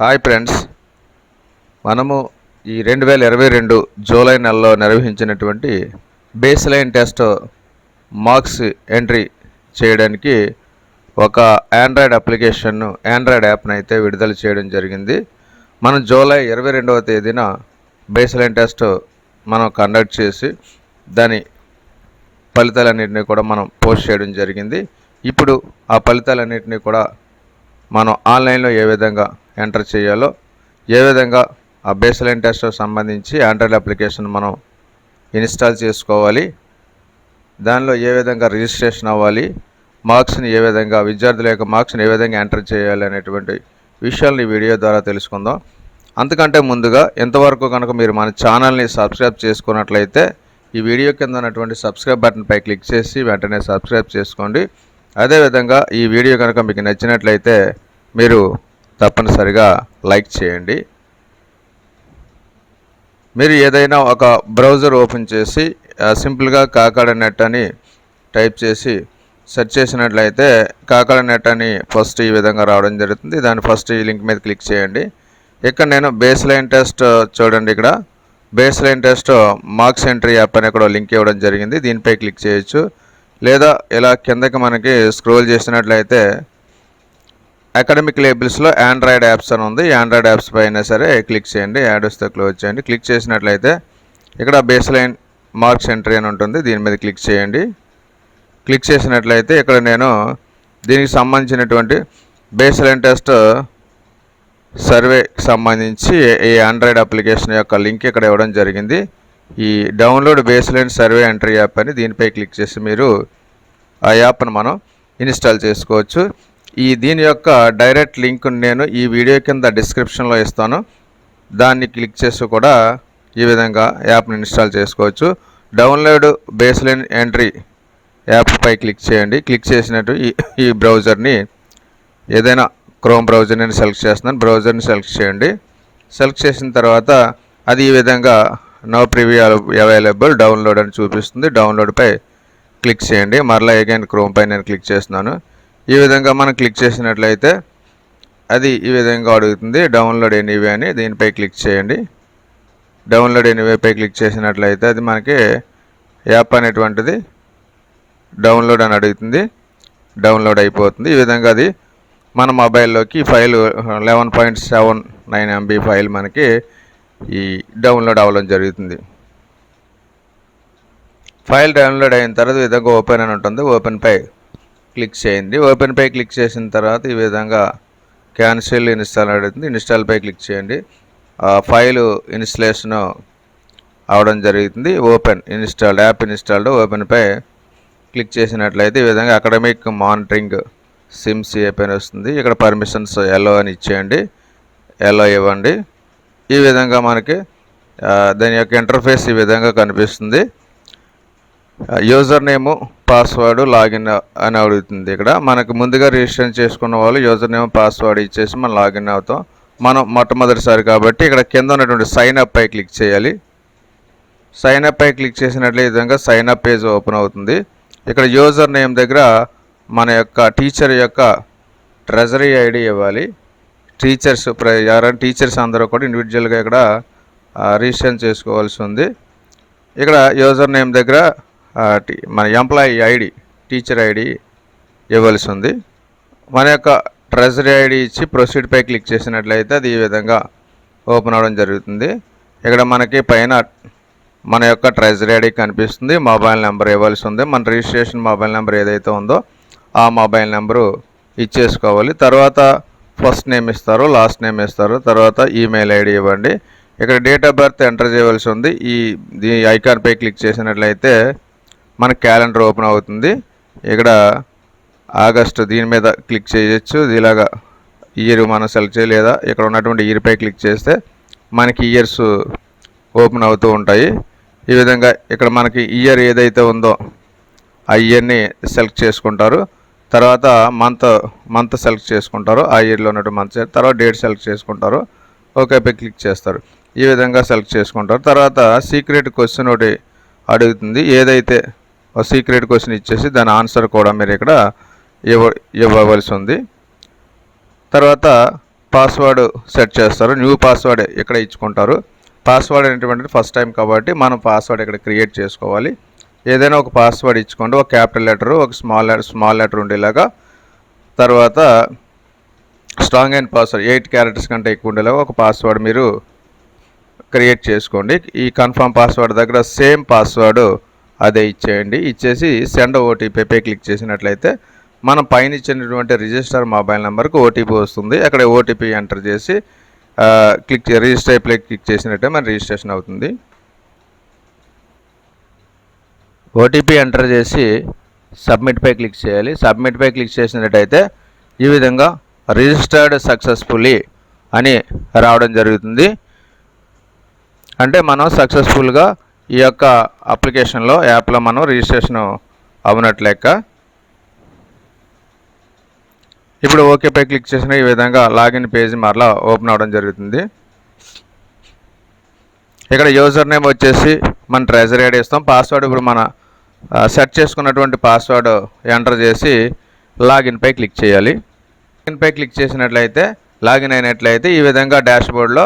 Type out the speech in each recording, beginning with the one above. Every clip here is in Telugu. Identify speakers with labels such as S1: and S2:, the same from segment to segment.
S1: హాయ్ ఫ్రెండ్స్, మనము ఈ 2022 జూలై నెలలో నిర్వహించినటువంటి base line test marks entry చేయడానికి ఒక ఆండ్రాయిడ్ యాప్ను అయితే విడుదల చేయడం జరిగింది. మనం జూలై 22వ తేదీన బేస్ లైన్ టెస్ట్ మనం కండక్ట్ చేసి దాని ఫలితాలన్నింటినీ కూడా మనం పోస్ట్ చేయడం జరిగింది. ఇప్పుడు ఆ ఫలితాలన్నింటినీ కూడా మనం ఆన్లైన్లో ఏ విధంగా ఎంటర్ చేయాలో, ఏ విధంగా ఆ బేస్ లైన్ టెస్ట్ సంబంధించి ఆండ్రాయిడ్ అప్లికేషన్ మనం ఇన్స్టాల్ చేసుకోవాలి, దానిలో ఏ విధంగా రిజిస్ట్రేషన్ అవ్వాలి, మార్క్స్ని ఏ విధంగా విద్యార్థుల యొక్క మార్క్స్ని ఏ విధంగా ఎంటర్ చేయాలి అనేటువంటి విషయాలను ఈ వీడియో ద్వారా తెలుసుకుందాం. అంతకంటే ముందుగా ఇంతవరకు కనుక మీరు మన ఛానల్ని సబ్స్క్రైబ్ చేసుకున్నట్లయితే ఈ వీడియో కింద ఉన్నటువంటి సబ్స్క్రైబ్ బటన్పై క్లిక్ చేసి వెంటనే సబ్స్క్రైబ్ చేసుకోండి. అదేవిధంగా ఈ వీడియో కనుక మీకు నచ్చినట్లయితే మీరు తప్పనిసరిగా లైక్ చేయండి. మీరు ఏదైనా ఒక బ్రౌజర్ ఓపెన్ చేసి సింపుల్గా కాకాడ నెట్ అని టైప్ చేసి సెర్చ్ చేసినట్లయితే కాకాడ నెట్ అని ఫస్ట్ ఈ విధంగా రావడం జరుగుతుంది. దాని ఫస్ట్ ఈ లింక్ మీద క్లిక్ చేయండి. ఇక్కడ నేను బేస్ లైన్ టెస్ట్ చూడండి, ఇక్కడ base line test marks entry app అని ఇక్కడ లింక్ ఇవ్వడం జరిగింది. దీనిపై క్లిక్ చేయొచ్చు, లేదా ఇలా కిందకి మనకి స్క్రోల్ చేసినట్లయితే అకాడమిక్ లేబుల్స్లో ఆండ్రాయిడ్ యాప్స్ అని ఉంది. ఆండ్రాయిడ్ యాప్స్ పైన సరే క్లిక్ చేయండి, యాడ్ వస్తే క్లోజ్ చేయండి. క్లిక్ చేసినట్లయితే ఇక్కడ బేస్ లైన్ మార్క్స్ ఎంట్రీ అని ఉంటుంది, దీని మీద క్లిక్ చేయండి. క్లిక్ చేసినట్లయితే ఇక్కడ నేను దీనికి సంబంధించినటువంటి బేస్ లైన్ టెస్ట్ సర్వేకి సంబంధించి ఈ ఆండ్రాయిడ్ అప్లికేషన్ యొక్క లింక్ ఇక్కడ ఇవ్వడం జరిగింది. ఈ download base line survey entry app అని దీనిపై క్లిక్ చేసి మీరు ఆ యాప్ను మనం ఇన్స్టాల్ చేసుకోవచ్చు. దీని యొక్క డైరెక్ట్ లింక్ నేను ఈ వీడియో కింద డిస్క్రిప్షన్లో ఇస్తాను. దాన్ని క్లిక్ చేసి కూడా ఈ విధంగా యాప్ని ఇన్స్టాల్ చేసుకోవచ్చు. డౌన్లోడ్ బేస్ లైన్ ఎంట్రీ యాప్పై క్లిక్ చేయండి. క్లిక్ చేసినట్టు ఈ బ్రౌజర్ని ఏదైనా క్రోమ్ బ్రౌజర్ నేను సెలెక్ట్ చేస్తున్నాను. బ్రౌజర్ని సెలెక్ట్ చేయండి. సెలెక్ట్ చేసిన తర్వాత అది ఈ విధంగా నో ప్రివ్యూ అవైలబుల్ డౌన్లోడ్ అని చూపిస్తుంది. డౌన్లోడ్పై క్లిక్ చేయండి. మరలా అగైన్ క్రోమ్ పై నేను క్లిక్ చేస్తున్నాను. ఈ విధంగా మనం క్లిక్ చేసినట్లయితే అది ఈ విధంగా అడుగుతుంది డౌన్లోడ్ ఎనీవే అని. దీనిపై క్లిక్ చేయండి. డౌన్లోడ్ ఎనీవేపై క్లిక్ చేసినట్లయితే అది మనకి యాప్ అనేటువంటిది డౌన్లోడ్ అని అడుగుతుంది. డౌన్లోడ్ అయిపోతుంది. ఈ విధంగా అది మన మొబైల్లోకి ఫైల్ 11.79 MB ఫైల్ మనకి ఈ డౌన్లోడ్ అవ్వడం జరుగుతుంది. ఫైల్ డౌన్లోడ్ అయిన తర్వాత ఈ విధంగా ఓపెన్ అని ఉంటుంది. ఓపెన్పై క్లిక్ చేయండి. ఓపెన్పై క్లిక్ చేసిన తర్వాత ఈ విధంగా క్యాన్సిల్ ఇన్స్టాల్ అడుగుతుంది. ఇన్స్టాల్పై క్లిక్ చేయండి. ఫైల్ ఇన్స్టలేషన్ అవడం జరుగుతుంది. ఓపెన్ ఇన్స్టాల్డ్ యాప్ ఇన్స్టాల్డ్ ఓపెన్పై క్లిక్ చేసినట్లయితే ఈ విధంగా అకాడమిక్ మానిటరింగ్ సిమ్స్ అని వస్తుంది. ఇక్కడ పర్మిషన్స్ ఎల్లో అని ఇచ్చేయండి, ఎల్లో ఇవ్వండి. ఈ విధంగా మనకి దాని యొక్క ఇంటర్ఫేస్ ఈ విధంగా కనిపిస్తుంది. యూజర్ నేము పాస్వర్డ్ లాగిన్ అని అడుగుతుంది. ఇక్కడ మనకు ముందుగా రిజిస్ట్రేషన్ చేసుకున్న వాళ్ళు యూజర్ నేమ్ పాస్వర్డ్ ఇచ్చేసి మనం లాగిన్ అవుతాం. మనం మొట్టమొదటిసారి కాబట్టి ఇక్కడ కింద ఉన్నటువంటి సైన్ అప్ పై క్లిక్ చేయాలి. సైన్ అప్ పై క్లిక్ చేసినట్లే ఈ విధంగా సైన్ అప్ పేజ్ ఓపెన్ అవుతుంది. ఇక్కడ యూజర్ నేమ్ దగ్గర మన యొక్క టీచర్ యొక్క ట్రెజరీ ఐడి ఇవ్వాలి. ఎవరైనా టీచర్స్ అందరూ కూడా ఇండివిజువల్గా ఇక్కడ రిజిస్ట్రేషన్ చేసుకోవాల్సి ఉంది. ఇక్కడ యూజర్ నేమ్ దగ్గర మన ఎంప్లాయీ ఐడి టీచర్ ఐడి ఇవ్వాల్సి ఉంది. మన యొక్క ట్రెజరీ ఐడి ఇచ్చి ప్రొసీడ్పై క్లిక్ చేసినట్లయితే అది ఈ విధంగా ఓపెన్ అవ్వడం జరుగుతుంది. ఇక్కడ మనకి పైన మన యొక్క ట్రెజరీ ఐడి కనిపిస్తుంది. మొబైల్ నెంబర్ ఇవ్వాల్సి ఉంది. మన రిజిస్ట్రేషన్ మొబైల్ నెంబర్ ఏదైతే ఉందో ఆ మొబైల్ నెంబరు ఇచ్చేసుకోవాలి. తర్వాత ఫస్ట్ నేమ్ ఇస్తారు, లాస్ట్ నేమ్ ఇస్తారు, తర్వాత ఈమెయిల్ ఐడి ఇవ్వండి. ఇక్కడ డేట్ ఆఫ్ బర్త్ ఎంటర్ చేయవలసి ఉంది. ఈ ఐకాన్పై క్లిక్ చేసినట్లయితే మన క్యాలెండర్ ఓపెన్ అవుతుంది. ఇక్కడ ఆగస్టు దీని మీద క్లిక్ చేయొచ్చు. ఇలాగా ఇయర్ మనం సెలెక్ట్ చేయాలి, లేదా ఇక్కడ ఉన్నటువంటి ఇయర్పై క్లిక్ చేస్తే మనకి ఇయర్స్ ఓపెన్ అవుతూ ఉంటాయి. ఈ విధంగా ఇక్కడ మనకి ఇయర్ ఏదైతే ఉందో ఆ ఇయర్ని సెలెక్ట్ చేసుకుంటారు. తర్వాత మంత్ సెలెక్ట్ చేసుకుంటారు, ఆ ఇయర్లో ఉన్నటువంటి మంత్. తర్వాత డేట్ సెలెక్ట్ చేసుకుంటారు, ఓకేపై క్లిక్ చేస్తారు. ఈ విధంగా సెలెక్ట్ చేసుకుంటారు. తర్వాత సీక్రెట్ క్వశ్చన్ ఒకటి అడుగుతుంది. ఏదైతే సీక్రెట్ క్వశ్చన్ ఇచ్చేసి దాని ఆన్సర్ కూడా మీరు ఇక్కడ ఇవ్వవలసి ఉంది. తర్వాత పాస్వర్డ్ సెట్ చేస్తారు. న్యూ పాస్వర్డ్ ఇక్కడ ఇచ్చుకుంటారు. పాస్వర్డ్ అనేటువంటిది ఫస్ట్ టైం కాబట్టి మనం పాస్వర్డ్ ఇక్కడ క్రియేట్ చేసుకోవాలి. ఏదైనా ఒక పాస్వర్డ్ ఇచ్చుకోండి. ఒక క్యాపిటల్ లెటర్, ఒక స్మాల్ లెటర్ ఉండేలాగా. తర్వాత స్ట్రాంగ్ అండ్ పాస్వర్డ్ 8 క్యారెక్టర్స్ కంటే ఎక్కువ ఉండేలాగా ఒక పాస్వర్డ్ మీరు క్రియేట్ చేసుకోండి. ఈ కన్ఫర్మ్ పాస్వర్డ్ దగ్గర సేమ్ పాస్వర్డ్ అదే ఇచ్చేయండి. ఇచ్చేసి సెండ్ ఓటీపీపై క్లిక్ చేసినట్లయితే మనం పైన ఇచ్చినటువంటి రిజిస్టర్ మొబైల్ నెంబర్కి ఓటీపీ వస్తుంది. అక్కడ ఓటీపీ ఎంటర్ చేసి రిజిస్టర్ ప్లే క్లిక్ చేసినట్టే మన రిజిస్ట్రేషన్ అవుతుంది. ఓటీపీ ఎంటర్ చేసి సబ్మిట్పై క్లిక్ చేయాలి. సబ్మిట్పై క్లిక్ చేసినట్టయితే ఈ విధంగా రిజిస్టర్డ్ సక్సెస్ఫుల్లీ అని రావడం జరుగుతుంది. అంటే మనం సక్సెస్ఫుల్గా ఈ యొక్క అప్లికేషన్లో యాప్లో మనం రిజిస్ట్రేషన్ అవునట్లు లెక్క. ఇప్పుడు ఓకేపై క్లిక్ చేసిన ఈ విధంగా లాగిన్ పేజ్ మరలా ఓపెన్ అవ్వడం జరుగుతుంది. ఇక్కడ యూజర్ నేమ్ వచ్చేసి మన ట్రెజరీ ఐడి ఇస్తాం. పాస్వర్డ్ ఇప్పుడు మన సెట్ చేసుకున్నటువంటి పాస్వర్డ్ ఎంటర్ చేసి లాగిన్పై క్లిక్ చేయాలి. లాగిన్పై క్లిక్ చేసినట్లయితే లాగిన్ అయినట్లయితే ఈ విధంగా డాష్బోర్డ్లో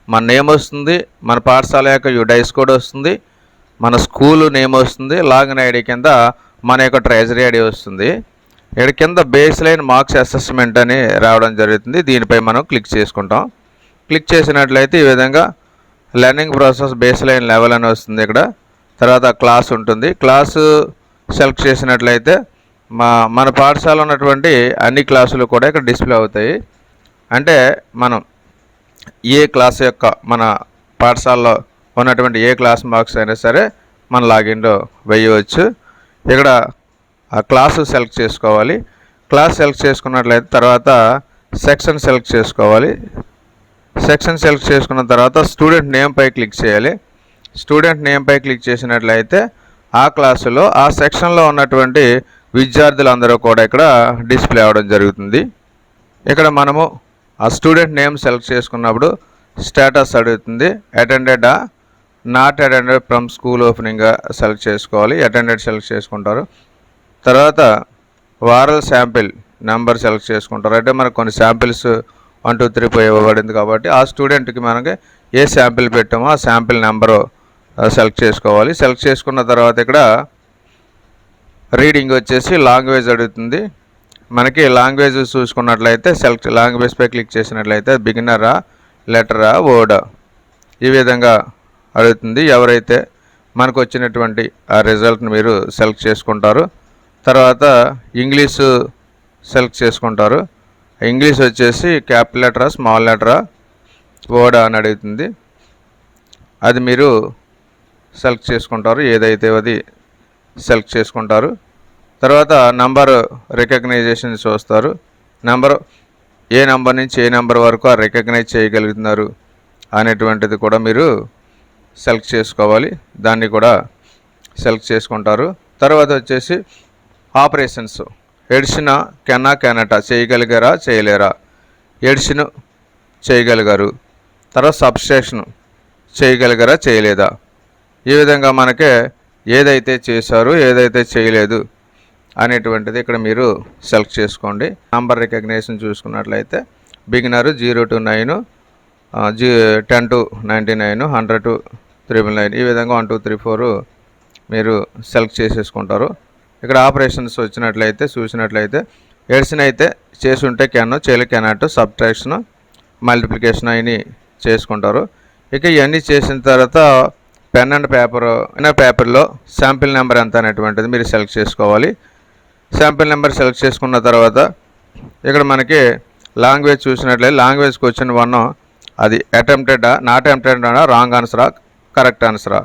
S1: మన నేమ్ వస్తుంది, మన పాఠశాల యొక్క యుడైస్ కోడ్ వస్తుంది, మన స్కూలు నేమ్ వస్తుంది, లాగిన్ ఐడి కింద మన యొక్క ట్రెజరీ ఐడి వస్తుంది. ఇక్కడ కింద బేస్ లైన్ మార్క్స్ అసెస్మెంట్ అని రావడం జరుగుతుంది. దీనిపై మనం క్లిక్ చేసుకుంటాం. క్లిక్ చేసినట్లయితే ఈ విధంగా learning process base line level అని వస్తుంది. ఇక్కడ తర్వాత క్లాస్ ఉంటుంది. క్లాసు సెలెక్ట్ చేసినట్లయితే మన పాఠశాల ఉన్నటువంటి అన్ని క్లాసులు కూడా ఇక్కడ డిస్ప్లే అవుతాయి. అంటే మనం ఏ క్లాస్ యొక్క మన పాఠశాలలో ఉన్నటువంటి ఏ క్లాస్ మార్క్స్ అయినా సరే మన లాగిన్లో వేయవచ్చు. ఇక్కడ ఆ క్లాసు సెలెక్ట్ చేసుకోవాలి. క్లాస్ సెలెక్ట్ చేసుకున్నట్లయితే తర్వాత సెక్షన్ సెలెక్ట్ చేసుకోవాలి. సెక్షన్ సెలెక్ట్ చేసుకున్న తర్వాత స్టూడెంట్ నేమ్పై క్లిక్ చేయాలి. స్టూడెంట్ నేమ్పై క్లిక్ చేసినట్లయితే ఆ క్లాసులో ఆ సెక్షన్లో ఉన్నటువంటి విద్యార్థులందరూ కూడా ఇక్కడ డిస్ప్లే అవ్వడం జరుగుతుంది. ఇక్కడ మనము ఆ స్టూడెంట్ నేమ్ సెలెక్ట్ చేసుకున్నప్పుడు స్టేటస్ అడుగుతుంది. అటెండెడా not attended from school opening select చేసుకోవాలి. అటెండెడ్ సెలెక్ట్ చేసుకుంటారు. తర్వాత వారల్ శాంపిల్ నెంబర్ సెలెక్ట్ చేసుకుంటారు. అంటే మనకు కొన్ని శాంపిల్స్ 1 2 3 4 ఇవ్వబడింది కాబట్టి ఆ స్టూడెంట్కి మనకి ఏ శాంపిల్ పెట్టామో ఆ శాంపిల్ నెంబరు సెలెక్ట్ చేసుకోవాలి. సెలెక్ట్ చేసుకున్న తర్వాత ఇక్కడ రీడింగ్ వచ్చేసి లాంగ్వేజ్ అడుగుతుంది. మనకి లాంగ్వేజ్ చూసుకున్నట్లయితే సెలెక్ట్ లాంగ్వేజ్పై క్లిక్ చేసినట్లయితే బిగినరా, లెటరా, వర్డా ఈ విధంగా అడుగుతుంది. ఎవరైతే మనకు వచ్చినటువంటి ఆ రిజల్ట్ని మీరు సెలెక్ట్ చేసుకుంటారు. తర్వాత ఇంగ్లీషు సెలెక్ట్ చేసుకుంటారు. ఇంగ్లీష్ వచ్చేసి క్యాపిటల్ లెటరా, స్మాల్ లెటరా, వర్డా అని అడుగుతుంది. అది మీరు సెలెక్ట్ చేసుకుంటారు. ఏదైతే అది సెలెక్ట్ చేసుకుంటారు. తర్వాత నంబర్ రికగ్నైజేషన్ చూస్తారు. ఏ నెంబర్ నుంచి ఏ నెంబర్ వరకు రికగ్నైజ్ చేయగలుగుతున్నారు అనేటువంటిది కూడా మీరు సెలెక్ట్ చేసుకోవాలి. దాన్ని కూడా సెలెక్ట్ చేసుకుంటారు. తర్వాత వచ్చేసి ఆపరేషన్స్ ఎడిషన్ కెనట చేయగలిగారా, చేయలేరా. ఎడిషన్ చేయగలిగారు. తర్వాత సబ్స్ట్రాక్షన్ చేయగలిగారా, చేయలేదా. ఈ విధంగా మనకే ఏదైతే చేశారు, ఏదైతే చేయలేదు అనేటువంటిది ఇక్కడ మీరు సెలెక్ట్ చేసుకోండి. నంబర్ రికగ్నేషన్ చూసుకున్నట్లయితే బిగినరు 0 to 9, 10 to 99, 100 to 999 ఈ విధంగా 1 2 3 4 మీరు సెలెక్ట్ చేసేసుకుంటారు. ఇక్కడ ఆపరేషన్స్ వచ్చినట్లయితే చూసినట్లయితే ఎడిషన్ అయితే చేసి ఉంటే కెనాట్, సబ్ట్రాక్షన్, మల్టిప్లికేషన్ అని చేసుకుంటారు. ఇక ఇవన్నీ చేసిన తర్వాత పెన్ అండ్ పేపర్లో శాంపిల్ నెంబర్ ఎంత అనేటువంటిది మీరు సెలెక్ట్ చేసుకోవాలి. శాంపిల్ నెంబర్ సెలెక్ట్ చేసుకున్న తర్వాత ఇక్కడ మనకి లాంగ్వేజ్ చూసినట్లయితే లాంగ్వేజ్ క్వశ్చన్ 1 అది అటెంప్టెడా, నాట్ అటెంప్టెడా, రాంగ్ ఆన్సరా, కరెక్ట్ ఆన్సరా.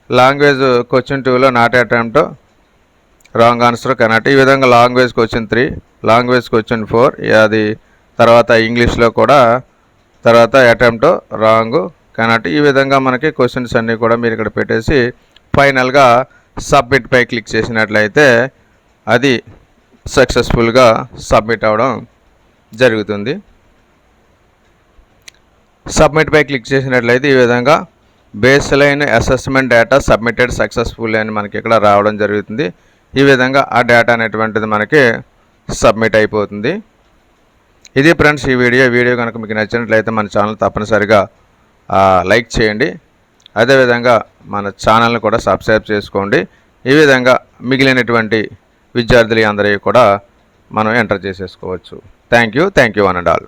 S1: లాంగ్వేజ్ క్వశ్చన్ 2లో not attempt, wrong answer, cannot. ఈ విధంగా లాంగ్వేజ్ క్వశ్చన్ 3, లాంగ్వేజ్ క్వశ్చన్ 4 అది. తర్వాత ఇంగ్లీష్లో కూడా తర్వాత అటెంప్ట్, రాంగ్, కెనాట్. ఈ విధంగా మనకి క్వశ్చన్స్ అన్నీ కూడా మీరు ఇక్కడ పెట్టేసి ఫైనల్గా సబ్మిట్పై క్లిక్ చేసినట్లయితే అది సక్సెస్ఫుల్గా సబ్మిట్ అవ్వడం జరుగుతుంది. సబ్మిట్పై క్లిక్ చేసినట్లయితే ఈ విధంగా base line assessment data submitted successful అని మనకి ఇక్కడ రావడం జరుగుతుంది. ఈ విధంగా ఆ డేటా అనేటువంటిది మనకి సబ్మిట్ అయిపోతుంది. ఇది ఫ్రెండ్స్ ఈ వీడియో కనుక మీకు నచ్చినట్లయితే మన ఛానల్ తప్పనిసరిగా లైక్ చేయండి. అదేవిధంగా మన ఛానల్ని కూడా సబ్స్క్రైబ్ చేసుకోండి. ఈ విధంగా మిగిలినటువంటి విద్యార్థులు అందరికీ కూడా మనం ఎంటర్ చేసేసుకోవచ్చు. Thank you one and all.